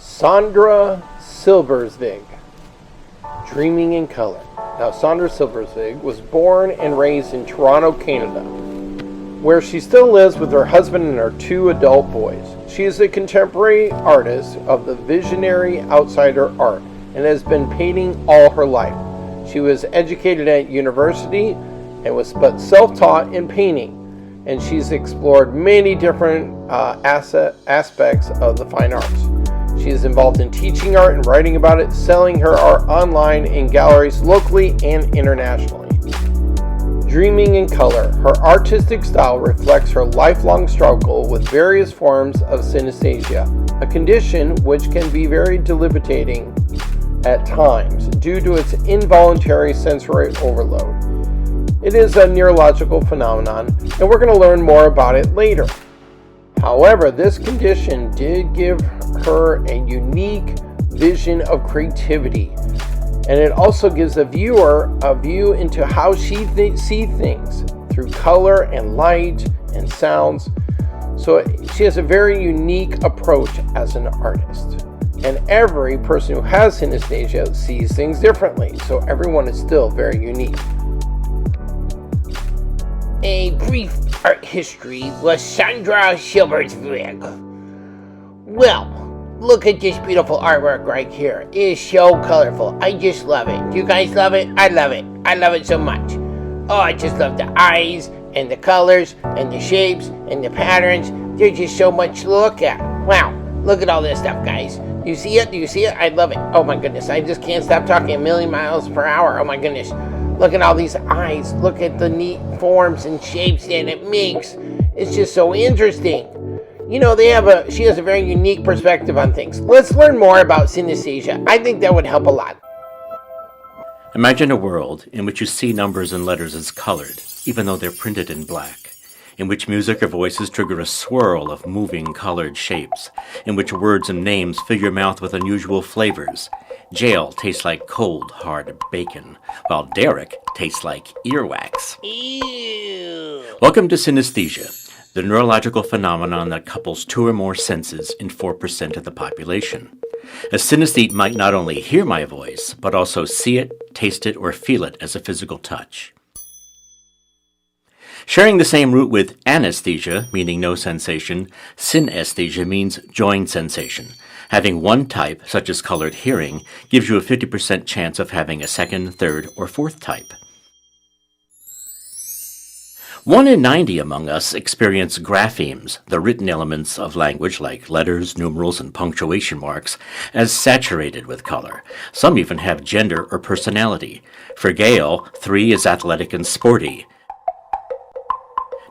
Sandra Silberzweig, Dreaming in Color. Now, Sandra Silberzweig was born and raised in Toronto, Canada, where she still lives with her husband and her two adult boys. She is a contemporary artist of the visionary outsider art and has been painting all her life. She was educated at university and was but self-taught in painting, and she's explored many different aspects of the fine arts. She is involved in teaching art and writing about it, selling her art online in galleries locally and internationally. Dreaming in Color. Her artistic style reflects her lifelong struggle with various forms of synesthesia, a condition which can be very debilitating at times due to its involuntary sensory overload. It is a neurological phenomenon, and we're going to learn more about it later. However, this condition did give her a unique vision of creativity, and it also gives the viewer a view into how she sees things through color and light and sounds. So she has a very unique approach as an artist. And every person who has synesthesia sees things differently, so everyone is still very unique. A brief art history with Sandra Silberzweig. Well, look at this beautiful artwork right here. It is so colorful. I just love it. Do you guys love it? I love it. I love it so much. Oh, I just love the eyes and the colors and the shapes and the patterns. There's just so much to look at. Wow, look at all this stuff, guys. You see it? Do you see it? I love it. Oh my goodness, I just can't stop talking a million miles per hour. Oh my goodness. Look at all these eyes. Look at the neat forms and shapes that it makes. It's just so interesting. You know, she has a very unique perspective on things. Let's learn more about synesthesia. I think that would help a lot. Imagine a world in which you see numbers and letters as colored, even though they're printed in black, in which music or voices trigger a swirl of moving colored shapes, in which words and names fill your mouth with unusual flavors. Jail tastes like cold, hard bacon, while Derek tastes like earwax. Ew. Welcome to synesthesia, the neurological phenomenon that couples two or more senses in 4% of the population. A synesthete might not only hear my voice, but also see it, taste it, or feel it as a physical touch. Sharing the same root with anesthesia, meaning no sensation, synesthesia means joined sensation. Having one type, such as colored hearing, gives you a 50% chance of having a second, third, or fourth type. 1 in 90 among us experience graphemes, the written elements of language like letters, numerals, and punctuation marks, as saturated with color. Some even have gender or personality. For R.E.A.L, 3 is athletic and sporty.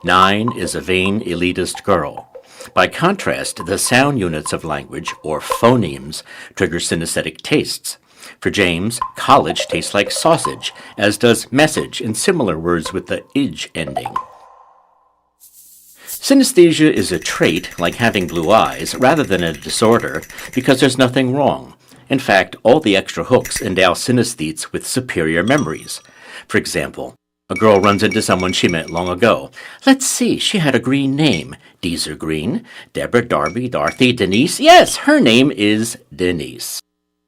9 is a vain, elitist girl. By contrast, the sound units of language, or phonemes, trigger synesthetic tastes. For James, college tastes like sausage, as does message and similar words with the "ige" ending. Synesthesia is a trait, like having blue eyes, rather than a disorder, because there's nothing wrong. In fact, all the extra hooks endow synesthetes with superior memories. For example, a girl runs into someone she met long ago. Let's see, she had a green name. Deezer Green, Deborah, Darby, Dorothy, Denise. Yes, her name is Denise.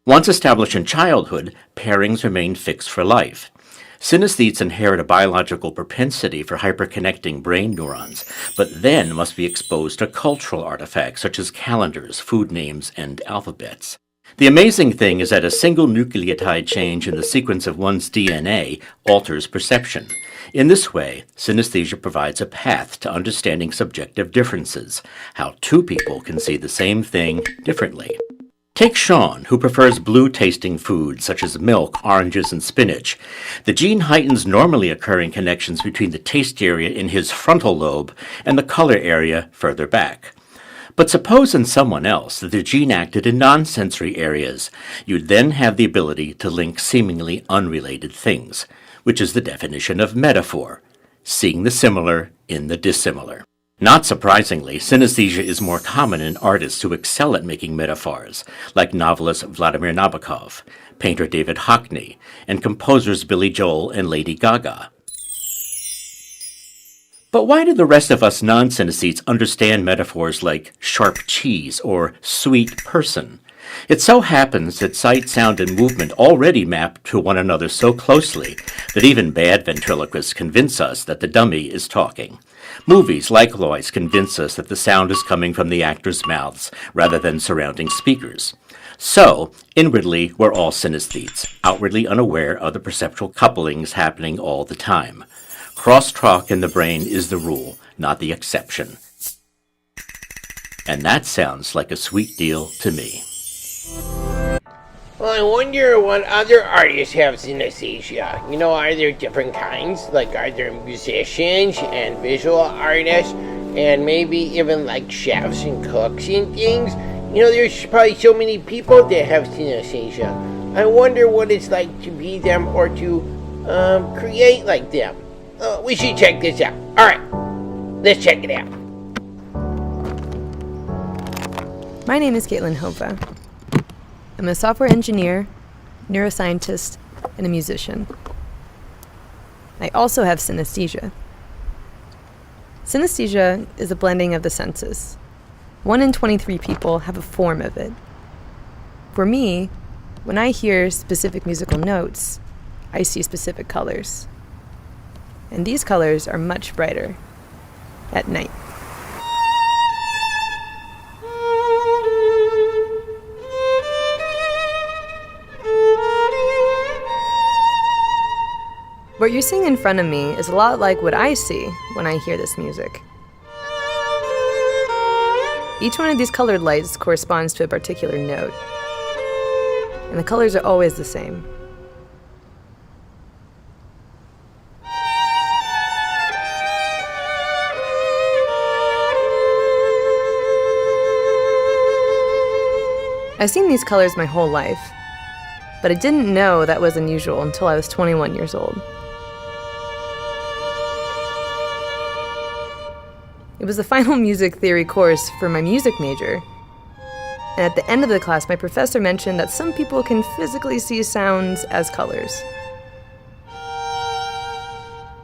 Once established in childhood, pairings remain fixed for life. Synesthetes inherit a biological propensity for hyperconnecting brain neurons, but then must be exposed to cultural artifacts such as calendars, food names, and alphabets. The amazing thing is that a single nucleotide change in the sequence of one's DNA alters perception. In this way, synesthesia provides a path to understanding subjective differences, how two people can see the same thing differently. Take Sean, who prefers blue-tasting foods such as milk, oranges, and spinach. The gene heightens normally occurring connections between the taste area in his frontal lobe and the color area further back. But suppose in someone else that the gene acted in non-sensory areas. You'd then have the ability to link seemingly unrelated things, which is the definition of metaphor, seeing the similar in the dissimilar. Not surprisingly, synesthesia is more common in artists who excel at making metaphors, like novelist Vladimir Nabokov, painter David Hockney, and composers Billy Joel and Lady Gaga. But why do the rest of us non-synesthetes understand metaphors like sharp cheese or sweet person? It so happens that sight, sound, and movement already map to one another so closely that even bad ventriloquists convince us that the dummy is talking. Movies likewise convince us that the sound is coming from the actors' mouths rather than surrounding speakers. So, inwardly, we're all synesthetes, outwardly unaware of the perceptual couplings happening all the time. Crosstalk in the brain is the rule, not the exception. And that sounds like a sweet deal to me. Well, I wonder what other artists have synesthesia. Are there different kinds? Like, are there musicians and visual artists, and maybe even like chefs and cooks and things? There's probably so many people that have synesthesia. I wonder what it's like to be them or to create like them. We should check this out. Alright, let's check it out. My name is Caitlin Hova. I'm a software engineer, neuroscientist, and a musician. I also have synesthesia. Synesthesia is a blending of the senses. 1 in 23 people have a form of it. For me, when I hear specific musical notes, I see specific colors. And these colors are much brighter at night. What you're seeing in front of me is a lot like what I see when I hear this music. Each one of these colored lights corresponds to a particular note, and the colors are always the same. I've seen these colors my whole life, but I didn't know that was unusual until I was 21 years old. It was the final music theory course for my music major. And at the end of the class, my professor mentioned that some people can physically see sounds as colors.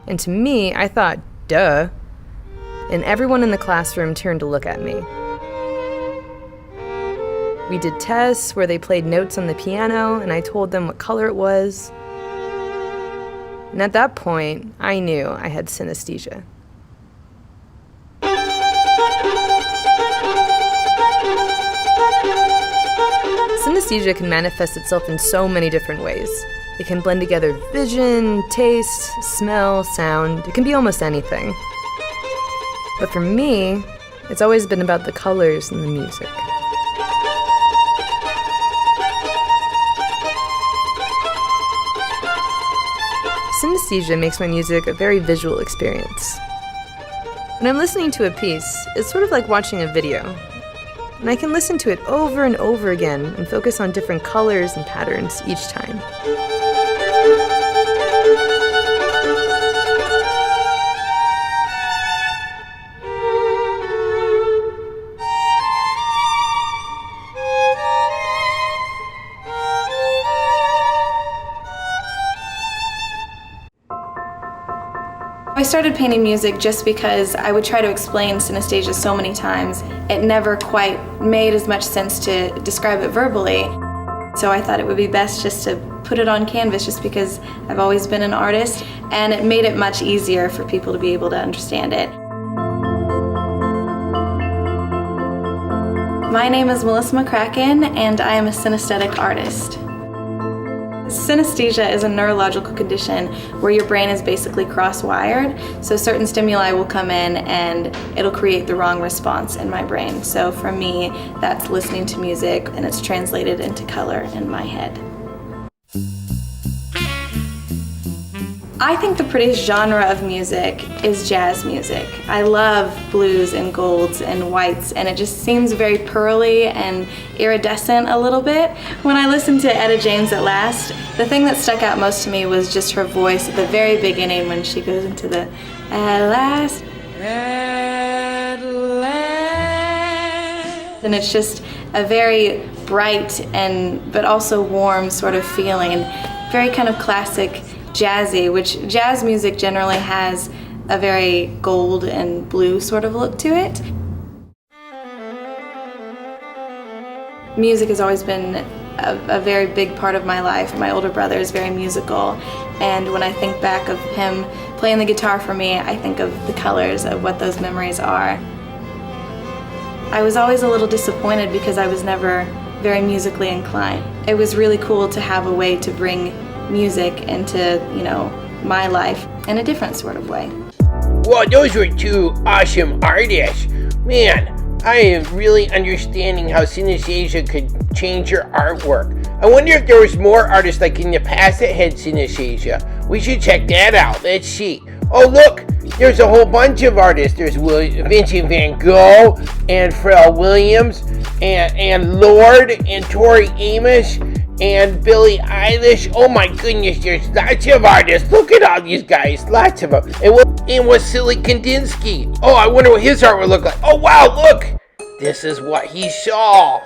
And to me, I thought, duh. And everyone in the classroom turned to look at me. We did tests where they played notes on the piano, and I told them what color it was. And at that point, I knew I had synesthesia. Synesthesia can manifest itself in so many different ways. It can blend together vision, taste, smell, sound. It can be almost anything. But for me, it's always been about the colors in the music. Synesthesia makes my music a very visual experience. When I'm listening to a piece, it's sort of like watching a video. And I can listen to it over and over again and focus on different colors and patterns each time. I started painting music just because I would try to explain synesthesia so many times. It never quite made as much sense to describe it verbally. So I thought it would be best just to put it on canvas just because I've always been an artist, and it made it much easier for people to be able to understand it. My name is Melissa McCracken, and I am a synesthetic artist. Synesthesia is a neurological condition where your brain is basically cross-wired, so certain stimuli will come in and it'll create the wrong response in my brain. So for me, that's listening to music and it's translated into color in my head. I think the prettiest genre of music is jazz music. I love blues and golds and whites, and it just seems very pearly and iridescent a little bit. When I listened to Etta James at last, the thing that stuck out most to me was just her voice at the very beginning when she goes into the at last. And it's just a very bright but also warm sort of feeling, very kind of classic jazzy, which jazz music generally has a very gold and blue sort of look to it. Music has always been a very big part of my life. My older brother is very musical, and when I think back of him playing the guitar for me, I think of the colors of what those memories are. I was always a little disappointed because I was never very musically inclined. It was really cool to have a way to bring music into, my life in a different sort of way. Well, those were two awesome artists. Man, I am really understanding how synesthesia could change your artwork. I wonder if there was more artists like in the past that had synesthesia. We should check that out. Let's see. Oh, look, there's a whole bunch of artists. There's Vincent van Gogh and Pharrell Williams and Lord and Tori Amos and Billie Eilish. Oh my goodness, there's lots of artists. Look at all these guys, lots of them. And Wassily Kandinsky. Oh, I wonder what his art would look like. Oh wow, look! This is what he saw.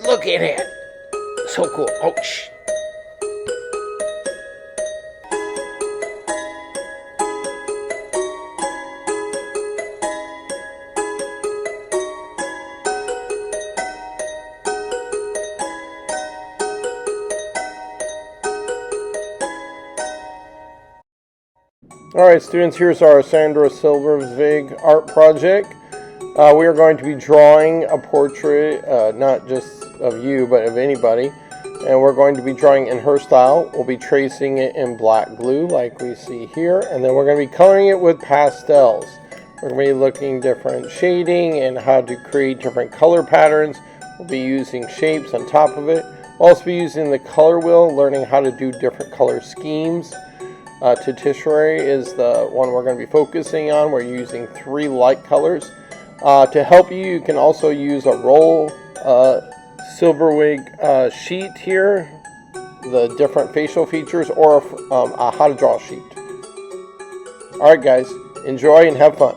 Look at it. So cool. Oh, shh. Alright students, here's our Sandra Silberzweig art project. We are going to be drawing a portrait, not just of you, but of anybody. And we're going to be drawing in her style. We'll be tracing it in black glue like we see here. And then we're going to be coloring it with pastels. We're going to be looking different shading and how to create different color patterns. We'll be using shapes on top of it. We'll also be using the color wheel, learning how to do different color schemes. Tertiary is the one we're going to be focusing on. We're using 3 light colors. To help you, you can also use a roll Silberzweig sheet here, the different facial features, or a how to draw sheet. Alright guys, enjoy and have fun.